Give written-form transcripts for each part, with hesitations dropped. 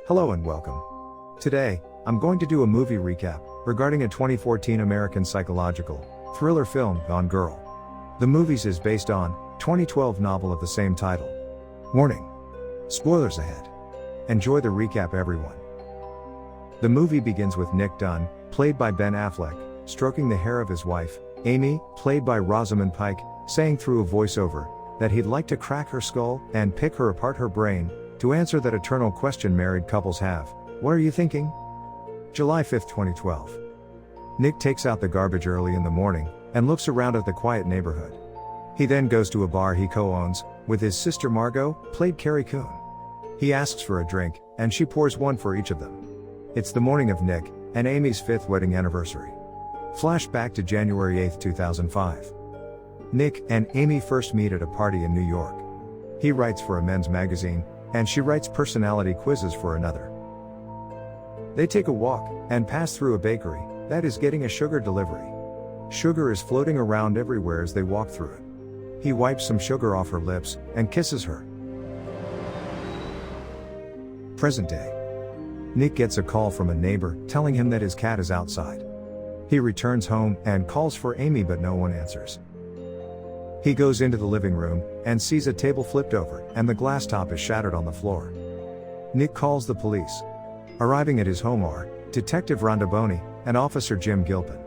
Hello and welcome. Today, I'm going to do a movie recap regarding a 2014 American psychological thriller film, Gone Girl. The movie is based on 2012 novel of the same title. Warning. Spoilers ahead. Enjoy the recap, everyone. The movie begins with Nick Dunn, played by Ben Affleck, stroking the hair of his wife, Amy, played by Rosamund Pike, saying through a voiceover that he'd like to crack her skull and pick her apart, her brain, to answer that eternal question married couples have: what are you thinking? July 5, 2012. Nick takes out the garbage early in the morning and looks around at the quiet neighborhood. He then goes to a bar he co-owns with his sister Margot, played Carrie Coon. He asks for a drink, and she pours one for each of them. It's the morning of Nick and Amy's 5th wedding anniversary. Flashback to January 8, 2005. Nick and Amy first meet at a party in New York. He writes for a men's magazine, and she writes personality quizzes for another. They take a walk and pass through a bakery that is getting a sugar delivery. Sugar is floating around everywhere as they walk through it. He wipes some sugar off her lips and kisses her. Present day. Nick gets a call from a neighbor telling him that his cat is outside. He returns home and calls for Amy, but no one answers. He goes into the living room and sees a table flipped over and the glass top is shattered on the floor. Nick calls the police. Arriving at his home are Detective Rhonda Boney and Officer Jim Gilpin.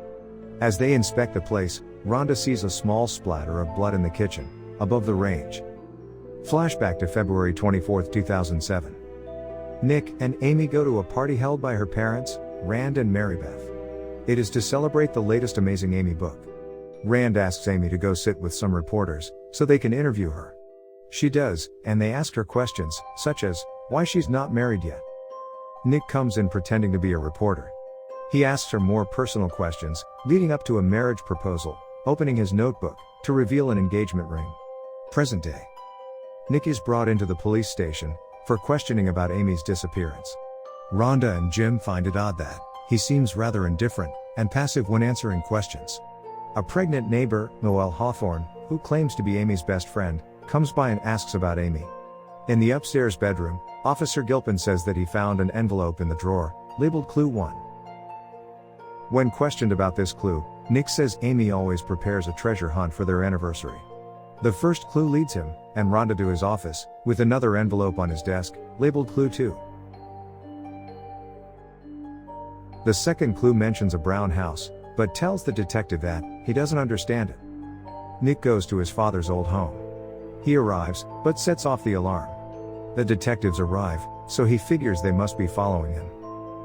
As they inspect the place, Rhonda sees a small splatter of blood in the kitchen, above the range. Flashback to February 24, 2007. Nick and Amy go to a party held by her parents, Rand and Mary Beth. It is to celebrate the latest Amazing Amy book. Rand asks Amy to go sit with some reporters so they can interview her. She does, and they ask her questions, such as why she's not married yet. Nick comes in pretending to be a reporter. He asks her more personal questions, leading up to a marriage proposal, opening his notebook to reveal an engagement ring. Present day. Nick is brought into the police station for questioning about Amy's disappearance. Rhonda and Jim find it odd that he seems rather indifferent and passive when answering questions. A pregnant neighbor, Noelle Hawthorne, who claims to be Amy's best friend, comes by and asks about Amy. In the upstairs bedroom, Officer Gilpin says that he found an envelope in the drawer, labeled Clue 1. When questioned about this clue, Nick says Amy always prepares a treasure hunt for their anniversary. The first clue leads him and Rhonda to his office, with another envelope on his desk, labeled Clue 2. The second clue mentions a brown house, but tells the detective that he doesn't understand it. Nick goes to his father's old home. He arrives, but sets off the alarm. The detectives arrive, so he figures they must be following him.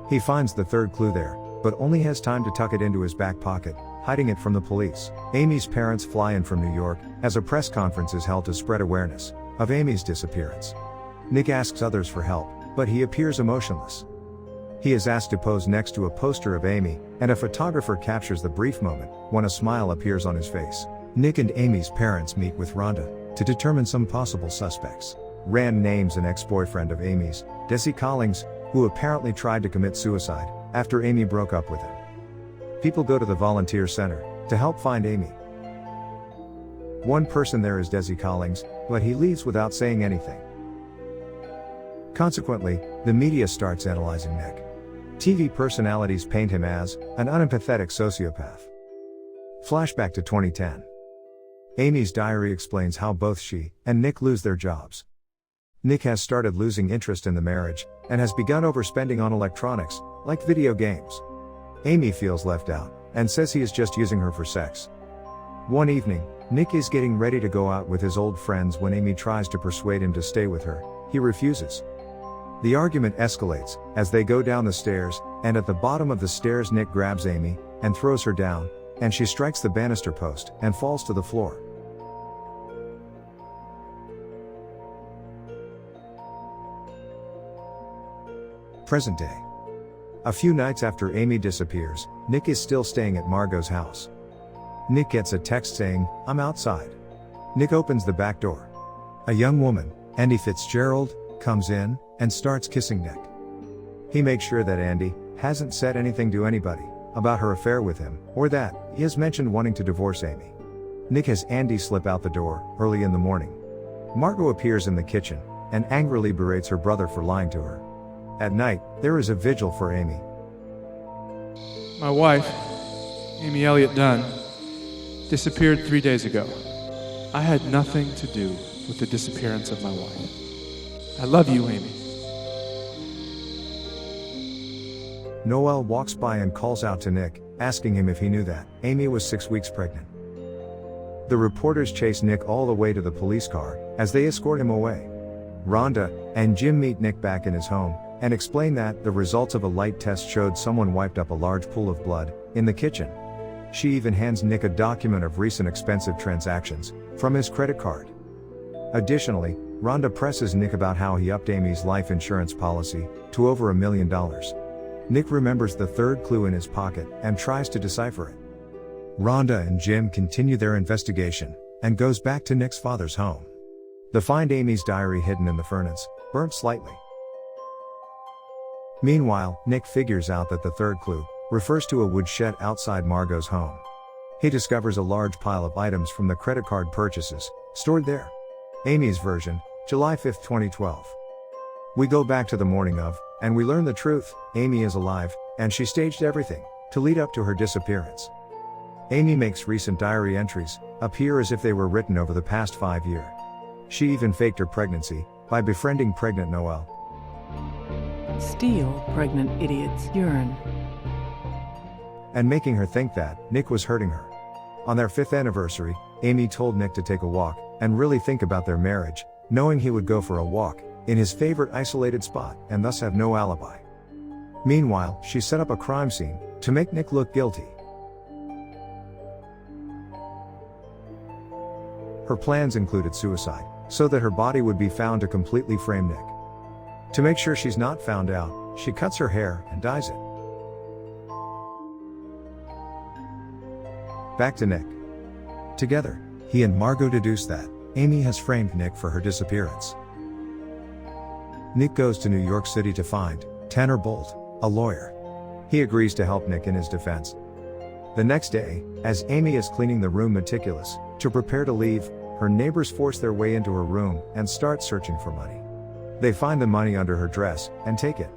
He finds the third clue there, but only has time to tuck it into his back pocket, hiding it from the police. Amy's parents fly in from New York, as a press conference is held to spread awareness of Amy's disappearance. Nick asks others for help, but he appears emotionless. He is asked to pose next to a poster of Amy, and a photographer captures the brief moment when a smile appears on his face. Nick and Amy's parents meet with Rhonda to determine some possible suspects. Rand names an ex-boyfriend of Amy's, Desi Collings, who apparently tried to commit suicide after Amy broke up with him. People go to the volunteer center to help find Amy. One person there is Desi Collings, but he leaves without saying anything. Consequently, the media starts analyzing Nick. TV personalities paint him as an unempathetic sociopath. Flashback to 2010. Amy's diary explains how both she and Nick lose their jobs. Nick has started losing interest in the marriage and has begun overspending on electronics, like video games. Amy feels left out and says he is just using her for sex. One evening, Nick is getting ready to go out with his old friends when Amy tries to persuade him to stay with her. He refuses. The argument escalates as they go down the stairs, and at the bottom of the stairs Nick grabs Amy and throws her down, and she strikes the banister post and falls to the floor. Present day. A few nights after Amy disappears, Nick is still staying at Margot's house. Nick gets a text saying, "I'm outside." Nick opens the back door. A young woman, Andy Fitzgerald, comes in and starts kissing Nick. He makes sure that Andy hasn't said anything to anybody about her affair with him, or that he has mentioned wanting to divorce Amy. Nick has Andy slip out the door early in the morning. Margot appears in the kitchen and angrily berates her brother for lying to her. At night, there is a vigil for Amy. My wife, Amy Elliott Dunn, disappeared 3 days ago. I had nothing to do with the disappearance of my wife. I love you, Amy. Noel walks by and calls out to Nick, asking him if he knew that Amy was 6 weeks pregnant. The reporters chase Nick all the way to the police car, as they escort him away. Rhonda and Jim meet Nick back in his home, and explain that the results of a light test showed someone wiped up a large pool of blood in the kitchen. She even hands Nick a document of recent expensive transactions from his credit card. Additionally, Rhonda presses Nick about how he upped Amy's life insurance policy to over $1 million. Nick remembers the third clue in his pocket and tries to decipher it. Rhonda and Jim continue their investigation and goes back to Nick's father's home. They find Amy's diary hidden in the furnace, burnt slightly. Meanwhile, Nick figures out that the third clue refers to a woodshed outside Margot's home. He discovers a large pile of items from the credit card purchases stored there. Amy's version, July 5, 2012. We go back to the morning of, and we learn the truth. Amy is alive, and she staged everything to lead up to her disappearance. Amy makes recent diary entries appear as if they were written over the past 5 years. She even faked her pregnancy by befriending pregnant Noel. Steal pregnant idiot's urine. And making her think that Nick was hurting her. On their 5th anniversary, Amy told Nick to take a walk and really think about their marriage, knowing he would go for a walk in his favorite isolated spot and thus have no alibi. Meanwhile, she set up a crime scene to make Nick look guilty. Her plans included suicide, so that her body would be found to completely frame Nick. To make sure she's not found out, she cuts her hair and dyes it. Back to Nick. Together, he and Margot deduce that Amy has framed Nick for her disappearance. Nick goes to New York City to find Tanner Bolt, a lawyer. He agrees to help Nick in his defense. The next day, as Amy is cleaning the room meticulous to prepare to leave, her neighbors force their way into her room and start searching for money. They find the money under her dress and take it.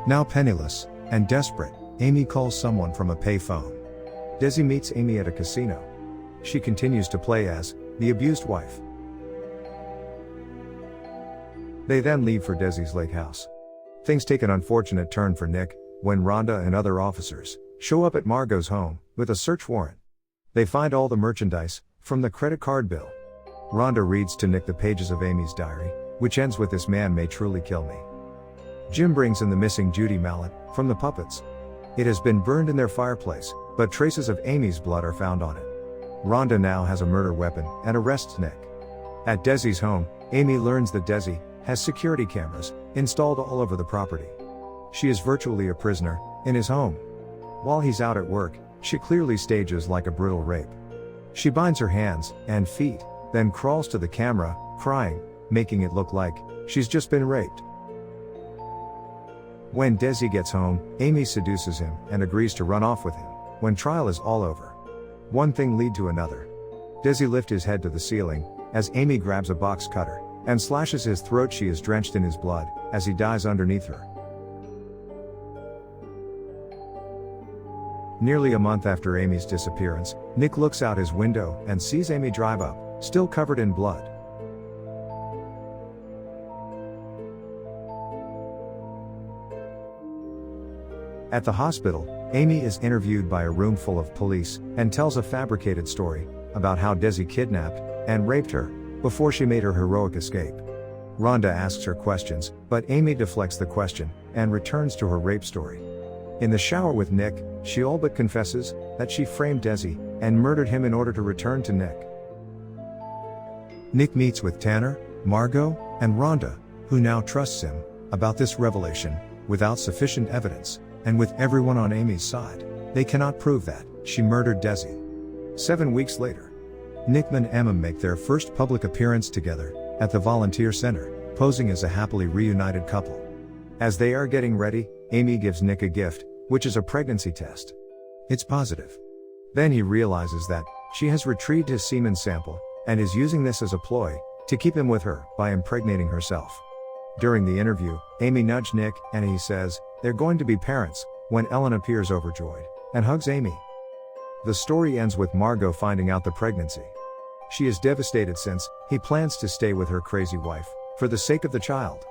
Now penniless and desperate, Amy calls someone from a payphone. Desi meets Amy at a casino. She continues to play as the abused wife. They then leave for Desi's lake house. Things take an unfortunate turn for Nick when Rhonda and other officers show up at Margot's home with a search warrant. They find all the merchandise from the credit card bill. Rhonda reads to Nick the pages of Amy's diary, which ends with "This man may truly kill me." Jim brings in the missing Judy mallet from the puppets. It has been burned in their fireplace, but traces of Amy's blood are found on it. Rhonda now has a murder weapon and arrests Nick. At Desi's home, Amy learns that Desi has security cameras installed all over the property. She is virtually a prisoner in his home. While he's out at work, she clearly stages like a brutal rape. She binds her hands and feet, then crawls to the camera, crying, making it look like she's just been raped. When Desi gets home, Amy seduces him and agrees to run off with him when trial is all over. One thing leads to another. Desi lifts his head to the ceiling as Amy grabs a box cutter and slashes his throat. She is drenched in his blood as he dies underneath her. Nearly a month after Amy's disappearance, Nick looks out his window and sees Amy drive up, still covered in blood. At the hospital, Amy is interviewed by a room full of police and tells a fabricated story about how Desi kidnapped and raped her before she made her heroic escape. Rhonda asks her questions, but Amy deflects the question and returns to her rape story. In the shower with Nick, she all but confesses that she framed Desi and murdered him in order to return to Nick. Nick meets with Tanner, Margot, and Rhonda, who now trusts him about this revelation without sufficient evidence, and with everyone on Amy's side. They cannot prove that she murdered Desi. 7 weeks later, Nick and Emma make their first public appearance together at the volunteer center, posing as a happily reunited couple. As they are getting ready, Amy gives Nick a gift, which is a pregnancy test. It's positive. Then he realizes that she has retrieved his semen sample and is using this as a ploy to keep him with her by impregnating herself. During the interview, Amy nudged Nick, and he says, they're going to be parents, when Ellen appears overjoyed and hugs Amy. The story ends with Margot finding out the pregnancy. She is devastated since he plans to stay with her crazy wife for the sake of the child,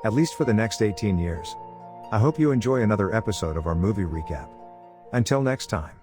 at least for the next 18 years. I hope you enjoy another episode of our movie recap. Until next time.